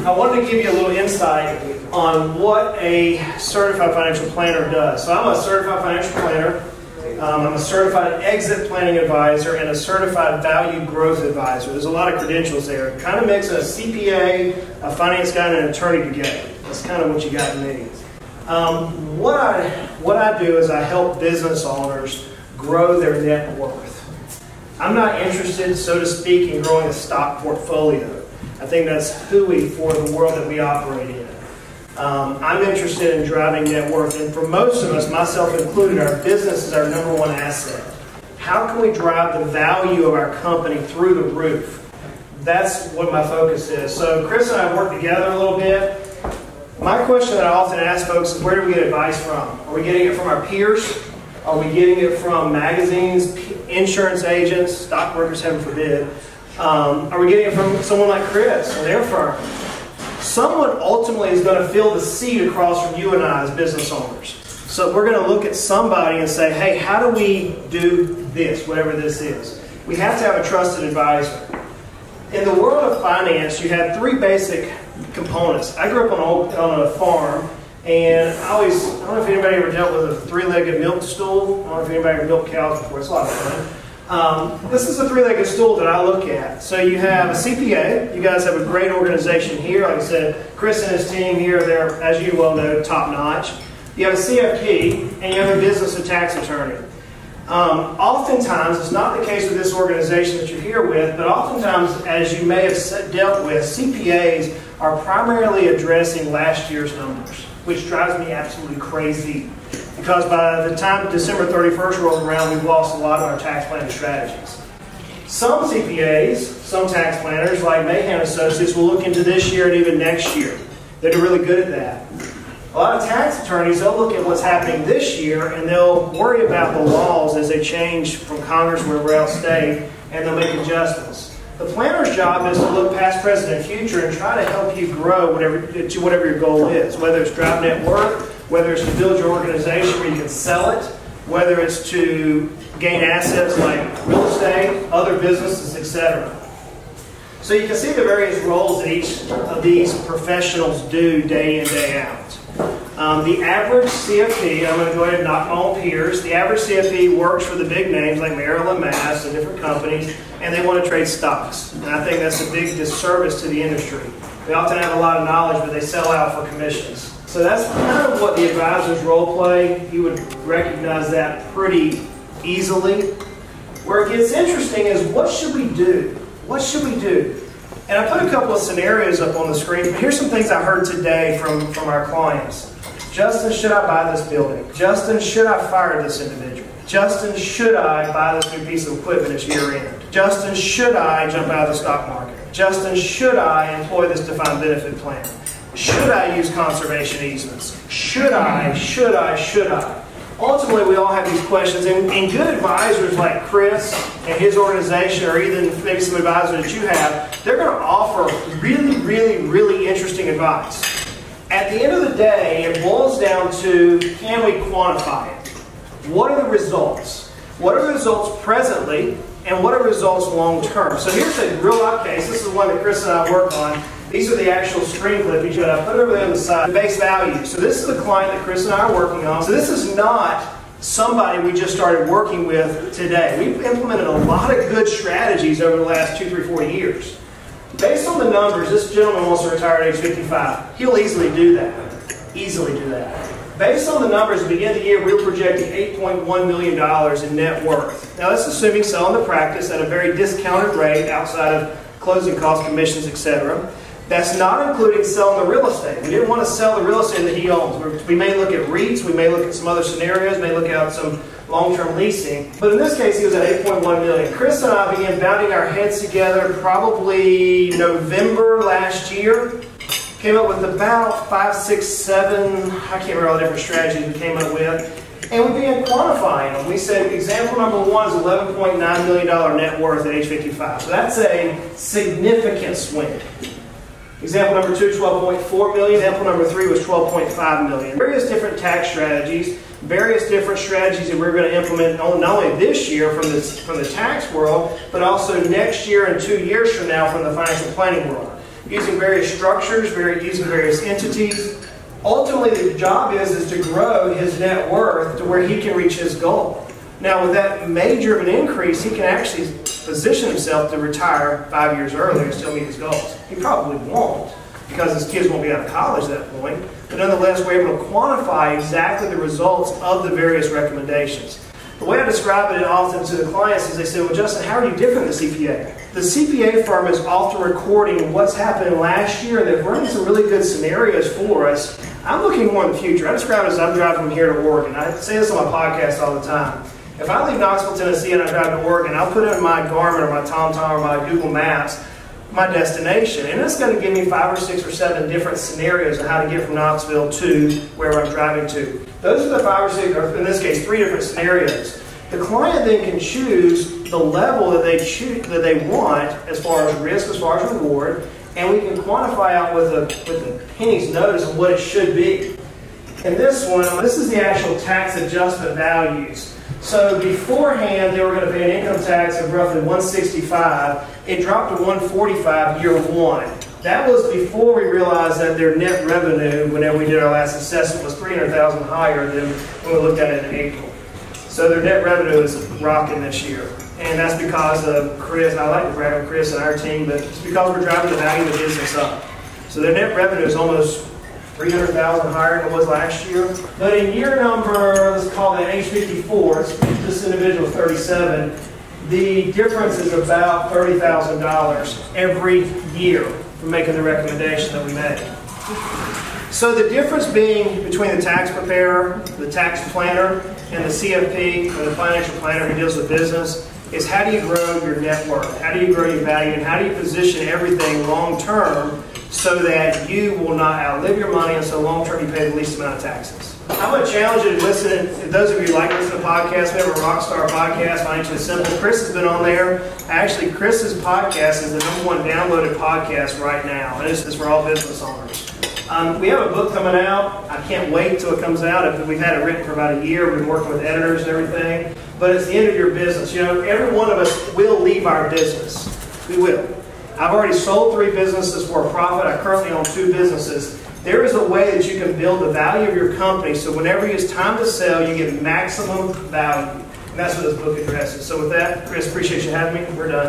I wanted to give you a little insight on what a certified financial planner does. So I'm a certified financial planner. I'm a certified exit planning advisor and a certified value growth advisor. There's a lot of credentials there. It kind of makes a CPA, a finance guy, and an attorney together. That's kind of what you got in me. What I do is I help business owners grow their net worth. I'm not interested, so to speak, in growing a stock portfolio. I think that's hooey for the world that we operate in. I'm interested in driving net worth, and for most of us, myself included, our business is our #1 asset. How can we drive the value of our company through the roof? That's what my focus is. So Chris and I work together a little bit. My question that I often ask folks is, where do we get advice from? Are we getting it from our peers? Are we getting it from magazines, insurance agents, stockbrokers, heaven forbid? Are we getting it from someone like Chris or their firm? Someone ultimately is going to fill the seat across from you and I as business owners. So we're going to look at somebody and say, hey, how do we do this, whatever this is? We have to have a trusted advisor. In the world of finance, you have three basic components. I grew up on a farm, and I don't know if anybody ever dealt with a three-legged milk stool. I don't know if anybody ever milked cows before. It's a lot of fun. This is a three-legged stool that I look at. So you have a CPA. You guys have a great organization here. Like I said, Chris and his team here, they're, as you well know, top-notch. You have a CFP, and you have a business and tax attorney. Oftentimes, it's not the case with this organization that you're here with, but oftentimes, as you may have dealt with, CPAs are primarily addressing last year's numbers, which drives me absolutely crazy. Because by the time December 31st rolls around, we've lost a lot of our tax planning strategies. Some CPAs, some tax planners, like Mahan Associates, will look into this year and even next year. They're really good at that. A lot of tax attorneys, they'll look at what's happening this year and they'll worry about the laws as they change from Congress, wherever else state, and they'll make adjustments. The planner's job is to look past, present, and future and try to help you grow to whatever your goal is, whether it's drive net worth, whether it's to build your organization where you can sell it, whether it's to gain assets like real estate, other businesses, etc. So you can see the various roles that each of these professionals do day in, day out. The average CFP, I'm going to go ahead and knock my own peers, the average CFP works for the big names like Merrill and Mass and different companies, and they want to trade stocks. And I think that's a big disservice to the industry. They often have a lot of knowledge, but they sell out for commissions. So that's kind of what the advisor's role play. You would recognize that pretty easily. Where it gets interesting is, what should we do? What should we do? And I put a couple of scenarios up on the screen. Here's some things I heard today from our clients. Justin, should I buy this building? Justin, should I fire this individual? Justin, should I buy this new piece of equipment at year end? Justin, should I jump out of the stock market? Justin, should I employ this defined benefit plan? Should I use conservation easements? Should I? Ultimately, we all have these questions, and good advisors like Chris and his organization, or even maybe some advisors that you have, they're going to offer really interesting advice. At the end of the day, it boils down to, can we quantify it? What are the results? What are the results presently, and what are the results long term? So here's a real life case. This is one that Chris and I work on. These are the actual screen clippings that I put over there on the side. The base value. So this is the client that Chris and I are working on. So this is not somebody we just started working with today. We've implemented a lot of good strategies over the last 2, 3, 4 years. Based on the numbers, this gentleman wants to retire at age 55. He'll easily do that. Easily do that. Based on the numbers, at the beginning of the year, we were projecting $8.1 million in net worth. Now that's assuming selling the practice at a very discounted rate outside of closing costs, commissions, etc. That's not including selling the real estate. We didn't want to sell the real estate that he owns. We may look at REITs, we may look at some other scenarios, may look at some long-term leasing. But in this case, he was at $8.1 million. Chris and I began bounding our heads together probably November last year. Came up with about 5, 6, 7, I can't remember all the different strategies we came up with. And we began quantifying them. We said example number 1 is $11.9 million net worth at age 55. So that's a significant swing. Example number 2, $12.4 million. Example number 3 was $12.5 million. Various different tax strategies, various different strategies that we're going to implement not only this year from the tax world, but also next year and 2 years from now from the financial planning world. using various structures, using various entities. Ultimately, the job is to grow his net worth to where he can reach his goal. Now, with that major of an increase, he can actually position himself to retire 5 years earlier and still meet his goals. He probably won't, because his kids won't be out of college at that point. But nonetheless, we're able to quantify exactly the results of the various recommendations. The way I describe it often to the clients is they say, well, Justin, how are you different than the CPA? The CPA firm is often recording what's happened last year, and they're running some really good scenarios for us. I'm looking more in the future. I describe it as I'm driving from here to Oregon. I say this on my podcast all the time. If I leave Knoxville, Tennessee, and I drive to Oregon, I'll put in my Garmin or my TomTom or my Google Maps my destination, and it's going to give me 5 or 6 or 7 different scenarios of how to get from Knoxville to where I'm driving to. Those are the 5 or 6, or in this case, 3 different scenarios. The client then can choose the level that they want as far as risk, as far as reward, and we can quantify out with a penny's notice of what it should be. In this one, this is the actual tax adjustment values. So beforehand, they were going to pay an income tax of roughly $165. It dropped to $145 year one. That was before we realized that their net revenue, whenever we did our last assessment, was $300,000 higher than when we looked at it in April. So their net revenue is rocking this year. And that's because of Chris. I like to brag on Chris and our team, but it's because we're driving the value of the business up. So their net revenue is almost $300,000 higher than it was last year. But in year number, let's call that age 54, this individual is 37, the difference is about $30,000 every year from making the recommendation that we made. So the difference being between the tax preparer, the tax planner, and the CFP, or the financial planner who deals with business, is how do you grow your net worth? How do you grow your value? And how do you position everything long term so that you will not outlive your money, and so long term you pay the least amount of taxes? I'm going to challenge you to listen. Those of you who like listening to podcasts, we have a Rockstar podcast, Financially Simple. Chris has been on there. Actually, Chris's podcast is the #1 downloaded podcast right now. And it's for all business owners. We have a book coming out. I can't wait till it comes out. We've had it written for about a year. We've been working with editors and everything. But it's the end of your business. You know, every one of us will leave our business. We will. I've already sold 3 businesses for a profit. I currently own 2 businesses. There is a way that you can build the value of your company so whenever it's time to sell, you get maximum value. And that's what this book addresses. So with that, Chris, appreciate you having me. We're done.